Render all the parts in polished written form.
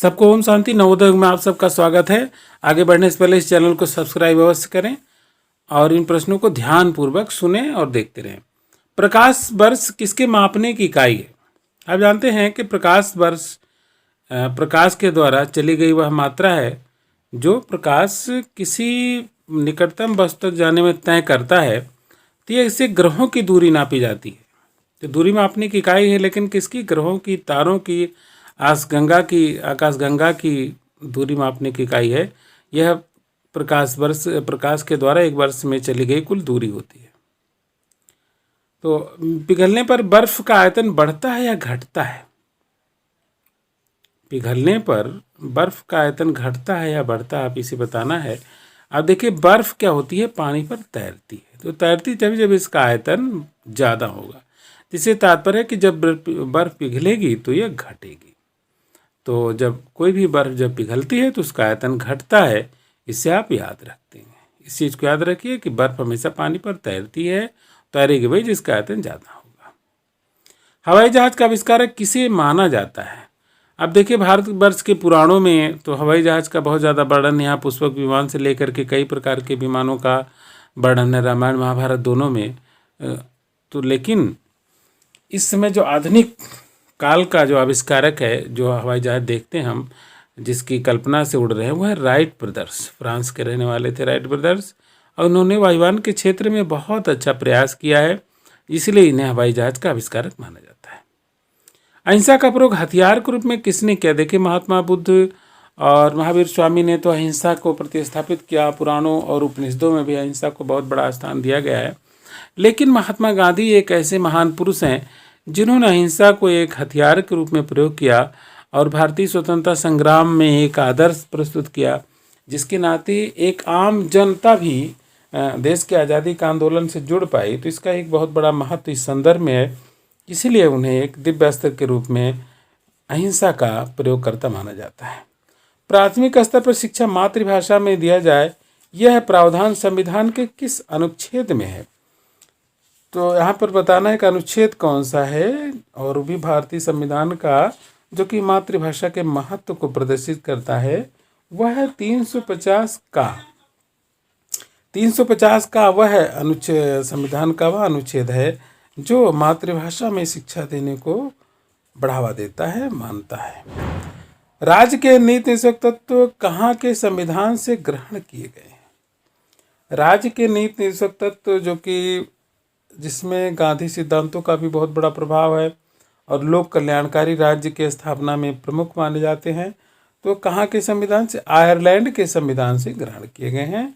सबको ओम शांति। नवोदय में आप सबका स्वागत है। आगे बढ़ने से पहले इस चैनल को सब्सक्राइब अवश्य करें और इन प्रश्नों को ध्यानपूर्वक सुनें और देखते रहें। प्रकाश वर्ष किसके मापने की इकाई है? आप जानते हैं कि प्रकाश वर्ष प्रकाश के द्वारा चली गई वह मात्रा है जो प्रकाश किसी निकटतम वस्तु तक जाने में तय करता है। तो ये इससे ग्रहों की दूरी नापी जाती है। तो दूरी मापने की इकाई है, लेकिन किसकी? ग्रहों की, तारों की, आकाशगंगा की दूरी मापने की इकाई है। यह प्रकाश के द्वारा एक वर्ष में चली गई कुल दूरी होती है। तो पिघलने पर बर्फ का आयतन बढ़ता है या घटता है? पिघलने पर बर्फ का आयतन घटता है या बढ़ता है, आप इसे बताना है। अब देखिए, बर्फ क्या होती है? पानी पर तैरती है। तो तैरती तभी जब इसका आयतन ज़्यादा होगा। जिससे तात्पर्य है कि जब बर्फ पिघलेगी तो यह घटेगी। तो जब कोई भी बर्फ जब पिघलती है तो उसका आयतन घटता है। इससे आप याद रखते हैं, इस चीज़ को याद रखिए कि बर्फ हमेशा पानी पर तैरती है, तैरेगी वही जिसका आयतन ज़्यादा होगा। हवाई जहाज़ का आविष्कारक किसे माना जाता है? अब देखिए, भारतवर्ष के पुराणों में तो हवाई जहाज़ का बहुत ज़्यादा वर्णन, यहाँ पुष्पक विमान से लेकर के कई प्रकार के विमानों का वर्णन है रामायण महाभारत दोनों में। तो लेकिन इस समय जो आधुनिक काल का जो आविष्कारक है, जो हवाई जहाज़ देखते हैं हम, जिसकी कल्पना से उड़ रहे हैं, वो है राइट ब्रदर्स। फ्रांस के रहने वाले थे राइट ब्रदर्स, और उन्होंने वायुयान के क्षेत्र में बहुत अच्छा प्रयास किया है, इसलिए इन्हें हवाई जहाज़ का आविष्कारक माना जाता है। अहिंसा का प्रयोग हथियार के रूप में किसने किया? देखिए, महात्मा बुद्ध और महावीर स्वामी ने तो अहिंसा को प्रतिस्थापित किया। पुराणों और उपनिषदों में भी अहिंसा को बहुत बड़ा स्थान दिया गया है। लेकिन महात्मा गांधी एक ऐसे महान पुरुष हैं जिन्होंने अहिंसा को एक हथियार के रूप में प्रयोग किया और भारतीय स्वतंत्रता संग्राम में एक आदर्श प्रस्तुत किया, जिसके नाते एक आम जनता भी देश के आज़ादी का आंदोलन से जुड़ पाई। तो इसका एक बहुत बड़ा महत्व इस संदर्भ में है, इसीलिए उन्हें एक दिव्य अस्त्र के रूप में अहिंसा का प्रयोगकर्ता माना जाता है। प्राथमिक स्तर पर शिक्षा मातृभाषा में दिया जाए, यह प्रावधान संविधान के किस अनुच्छेद में है? तो यहाँ पर बताना है कि अनुच्छेद कौन सा है, और भी भारतीय संविधान का जो कि मातृभाषा के महत्व को प्रदर्शित करता है, वह है 350 का वह अनुच्छेद, संविधान का वह अनुच्छेद है जो मातृभाषा में शिक्षा देने को बढ़ावा देता है, मानता है। राज्य के नीति निर्देशक तत्व कहाँ के संविधान से ग्रहण किए गए हैं? राज्य के नीति निर्देशक तत्व जो कि जिसमें गांधी सिद्धांतों का भी बहुत बड़ा प्रभाव है और लोक कल्याणकारी राज्य के स्थापना में प्रमुख माने जाते हैं, तो कहाँ के संविधान से? आयरलैंड के संविधान से ग्रहण किए गए हैं।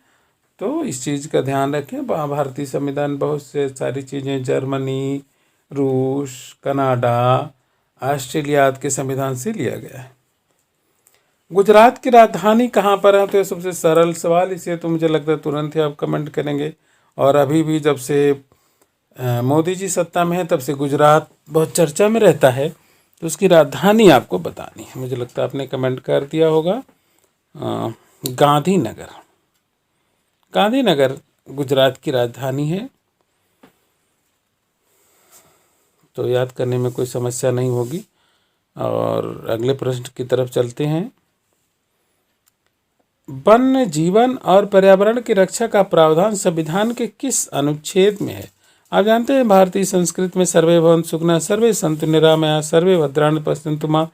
तो इस चीज़ का ध्यान रखें। भारतीय संविधान बहुत से सारी चीज़ें जर्मनी, रूस, कनाडा, ऑस्ट्रेलिया आदि के संविधान से लिया गया है। गुजरात की राजधानी कहाँ पर है? तो ये सबसे सरल सवाल, इसे तो मुझे लगता है तुरंत ही आप कमेंट करेंगे। और अभी भी जब से मोदी जी सत्ता में है तब से गुजरात बहुत चर्चा में रहता है, तो उसकी राजधानी आपको बतानी है। मुझे लगता है आपने कमेंट कर दिया होगा। गांधीनगर। गांधीनगर गुजरात की राजधानी है, तो याद करने में कोई समस्या नहीं होगी। और अगले प्रश्न की तरफ चलते हैं। वन्य जीवन और पर्यावरण की रक्षा का प्रावधान संविधान के किस अनुच्छेद में है? आप जानते हैं भारतीय संस्कृति में सर्वे भवन्तु सुखिनः, सर्वे सन्तु निरामयाः, सर्वे भद्राणि पश्यन्तु मा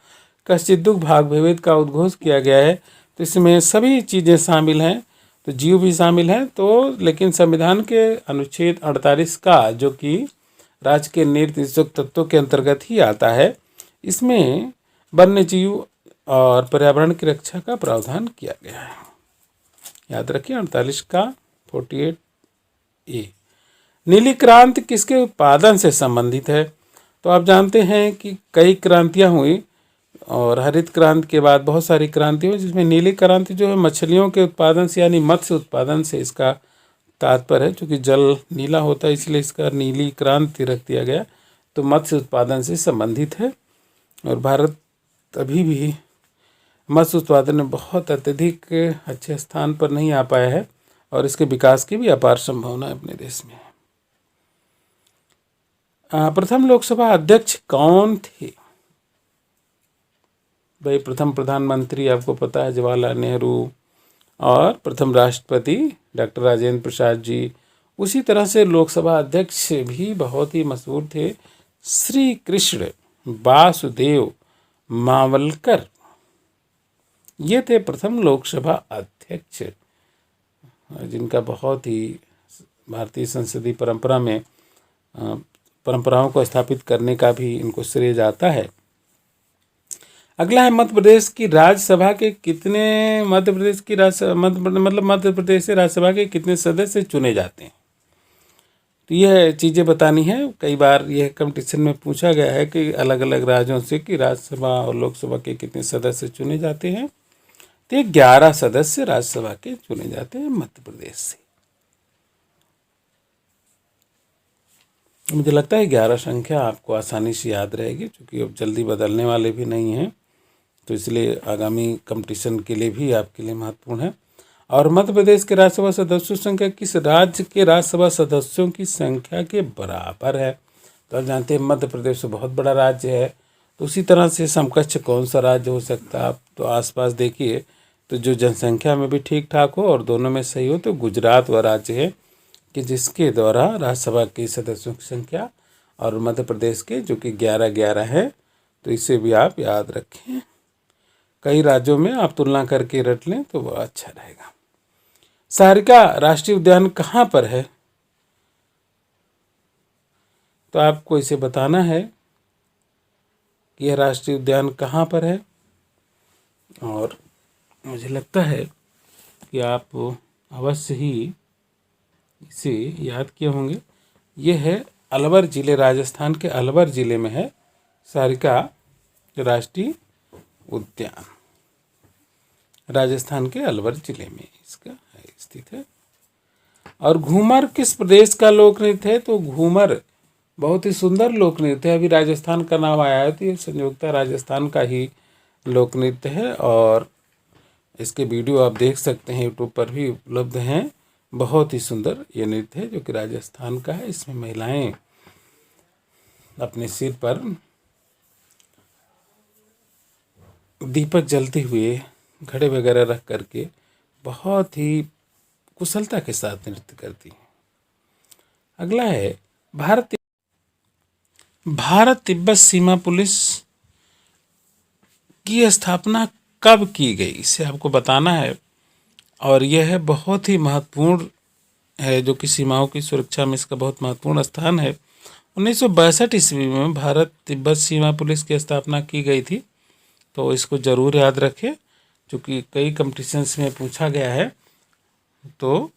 कश्चित् दुःख भाग भवेत् का उद्घोष किया गया है। तो इसमें सभी चीज़ें शामिल हैं, तो जीव भी शामिल हैं। तो लेकिन संविधान के अनुच्छेद 48 का, जो कि राज्य के नीति निर्देशक तत्वों के अंतर्गत ही आता है, इसमें वन्य जीव और पर्यावरण की रक्षा का प्रावधान किया गया है। याद रखिए 48 का 48A। नीली क्रांति किसके उत्पादन से संबंधित है? तो आप जानते हैं कि कई क्रांतियां हुई और हरित क्रांति के बाद बहुत सारी क्रांति हुई, जिसमें नीली क्रांति जो है मछलियों के उत्पादन से यानी मत्स्य उत्पादन से इसका तात्पर्य है। चूँकि जल नीला होता है इसलिए इसका नीली क्रांति रख दिया गया। तो मत्स्य उत्पादन से संबंधित है और भारत अभी भी मत्स्य उत्पादन में बहुत अत्यधिक अच्छे स्थान पर नहीं आ पाया है और इसके विकास की भी अपार संभावना है अपने देश में। प्रथम लोकसभा अध्यक्ष कौन थे? भाई प्रथम प्रधानमंत्री आपको पता है जवाहरलाल नेहरू, और प्रथम राष्ट्रपति डॉक्टर राजेंद्र प्रसाद जी। उसी तरह से लोकसभा अध्यक्ष भी बहुत ही मशहूर थे, श्री कृष्ण वासुदेव मावलकर। ये थे प्रथम लोकसभा अध्यक्ष, जिनका बहुत ही भारतीय संसदीय परंपरा में परंपराओं को स्थापित करने का भी इनको श्रेय जाता है। अगला है मध्य प्रदेश की राज्यसभा के कितने मध्य प्रदेश की मध्य प्रदेश से राज्यसभा के कितने सदस्य चुने जाते हैं। तो यह चीज़ें बतानी है। कई बार यह कंपटीशन में पूछा गया है कि अलग अलग राज्यों से कि राज्यसभा और लोकसभा के कितने सदस्य चुने जाते हैं। तो 11 सदस्य राज्यसभा के चुने जाते हैं मध्य प्रदेश से। मुझे लगता है 11 संख्या आपको आसानी से याद रहेगी, क्योंकि अब जल्दी बदलने वाले भी नहीं हैं, तो इसलिए आगामी कंपटीशन के लिए भी आपके लिए महत्वपूर्ण है। और मध्य प्रदेश के राज्यसभा सदस्यों की संख्या किस राज्य के राज्यसभा सदस्यों की संख्या के बराबर है। तो आप जानते हैं मध्य प्रदेश बहुत बड़ा राज्य है, तो उसी तरह से समकक्ष कौन सा राज्य हो सकता है। आप तो आसपास देखिए, तो जो जनसंख्या में भी ठीक ठाक हो और दोनों में सही हो, तो गुजरात वह राज्य है कि जिसके द्वारा राज्यसभा के सदस्यों की संख्या, और मध्य प्रदेश के जो कि 11 है। तो इसे भी आप याद रखें। कई राज्यों में आप तुलना करके रट लें तो वह अच्छा रहेगा। सारिका राष्ट्रीय उद्यान कहाँ पर है। तो आपको इसे बताना है कि यह राष्ट्रीय उद्यान कहाँ पर है, और मुझे लगता है कि आप अवश्य ही इसे याद किए होंगे। यह है अलवर जिले, राजस्थान के अलवर जिले में है सारिका राष्ट्रीय उद्यान। राजस्थान के अलवर जिले में इसका स्थित है। और घूमर किस प्रदेश का लोक नृत्य है। तो घूमर बहुत ही सुंदर लोक नृत्य है। अभी राजस्थान का नाम आया है, तो ये संयोगता राजस्थान का ही लोक नृत्य है, और इसके वीडियो आप देख सकते हैं, यूट्यूब पर भी उपलब्ध हैं। बहुत ही सुंदर ये नृत्य है जो कि राजस्थान का है। इसमें महिलाएं अपने सिर पर दीपक जलते हुए घड़े वगैरह रख करके बहुत ही कुशलता के साथ नृत्य करती हैं। अगला है भारत तिब्बत सीमा पुलिस की स्थापना कब की गई, इसे आपको बताना है। और यह है बहुत ही महत्वपूर्ण है, जो कि सीमाओं की सुरक्षा में इसका बहुत महत्वपूर्ण स्थान है। 1962 ईस्वी में भारत तिब्बत सीमा पुलिस की स्थापना की गई थी। तो इसको ज़रूर याद रखें, क्योंकि कई कंपटीशंस में पूछा गया है। तो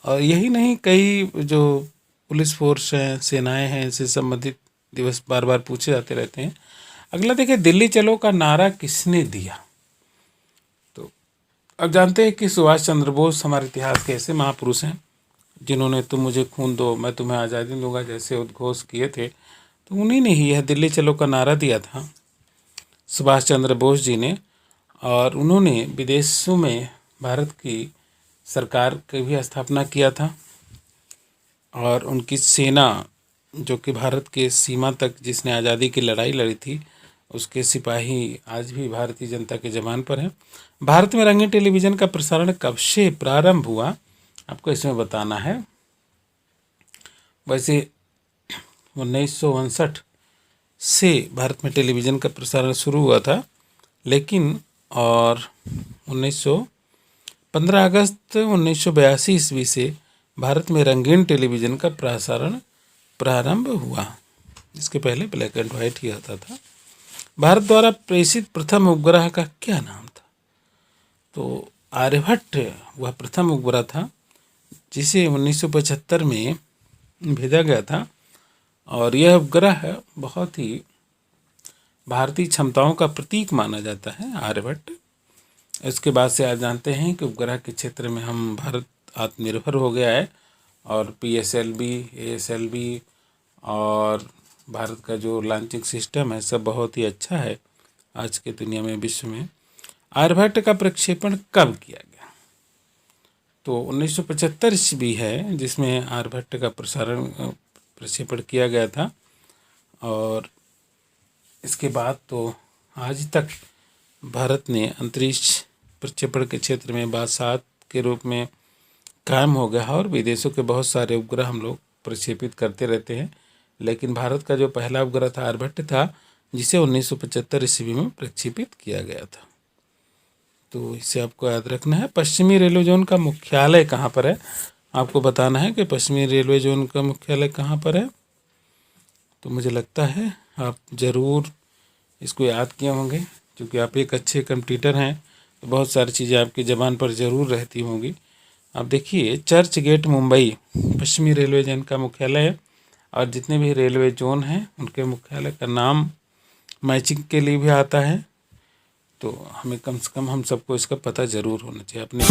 यही नहीं, कई जो पुलिस फोर्स हैं, सेनाएं हैं, इनसे संबंधित दिवस बार बार पूछे जाते रहते हैं। अगला देखिए, दिल्ली चलो का नारा किसने दिया। तो अब जानते हैं कि सुभाष चंद्र बोस हमारे इतिहास के ऐसे महापुरुष हैं जिन्होंने तुम मुझे खून दो मैं तुम्हें आज़ादी दूंगा जैसे उद्घोष किए थे। तो उन्हीं ने ही यह दिल्ली चलो का नारा दिया था, सुभाष चंद्र बोस जी ने। और उन्होंने विदेशों में भारत की सरकार की भी स्थापना किया था, और उनकी सेना जो कि भारत के सीमा तक जिसने आज़ादी की लड़ाई लड़ी थी, उसके सिपाही आज भी भारतीय जनता के जवान पर हैं। भारत में रंगीन टेलीविज़न का प्रसारण कब से प्रारंभ हुआ, आपको इसमें बताना है। वैसे 1959 से भारत में टेलीविज़न का प्रसारण शुरू हुआ था, लेकिन और 15 अगस्त 1982 ईस्वी से भारत में रंगीन टेलीविज़न का प्रसारण प्रारंभ हुआ। इसके पहले ब्लैक एंड वाइट ही आता था। भारत द्वारा प्रेषित प्रथम उपग्रह का क्या नाम था। तो आर्यभट्ट वह प्रथम उपग्रह था जिसे 1975 में भेजा गया था, और यह उपग्रह बहुत ही भारतीय क्षमताओं का प्रतीक माना जाता है, आर्यभट्ट। इसके बाद से आप जानते हैं कि उपग्रह के क्षेत्र में हम भारत आत्मनिर्भर हो गया है, और PSLV, ASLV और भारत का जो लॉन्चिंग सिस्टम है सब बहुत ही अच्छा है आज के दुनिया में, विश्व में। आर्यभट्ट का प्रक्षेपण कब किया गया। तो 1975 ईस्वी है जिसमें आर्यभट्ट का प्रक्षेपण किया गया था, और इसके बाद तो आज तक भारत ने अंतरिक्ष प्रक्षेपण के क्षेत्र में बादशाह के रूप में कायम हो गया और विदेशों के बहुत सारे उपग्रह हम लोग प्रक्षेपित करते रहते हैं। लेकिन भारत का जो पहला उपग्रह था आर्यभट्ट था, जिसे 1975 ईस्वी में प्रक्षेपित किया गया था। तो इसे आपको याद रखना है। पश्चिमी रेलवे जोन का मुख्यालय कहाँ पर है, आपको बताना है कि पश्चिमी रेलवे जोन का मुख्यालय कहाँ पर है। तो मुझे लगता है आप ज़रूर इसको याद किए होंगे, क्योंकि आप एक अच्छे कंप्यूटर हैं तो बहुत सारी चीज़ें आपकी ज़बान पर ज़रूर रहती होंगी। आप देखिए, चर्च गेट मुंबई पश्चिमी रेलवे जोन का मुख्यालय है, और जितने भी रेलवे जोन हैं उनके मुख्यालय का नाम मैचिंग के लिए भी आता है। तो हमें कम से कम हम सबको इसका पता ज़रूर होना चाहिए अपने।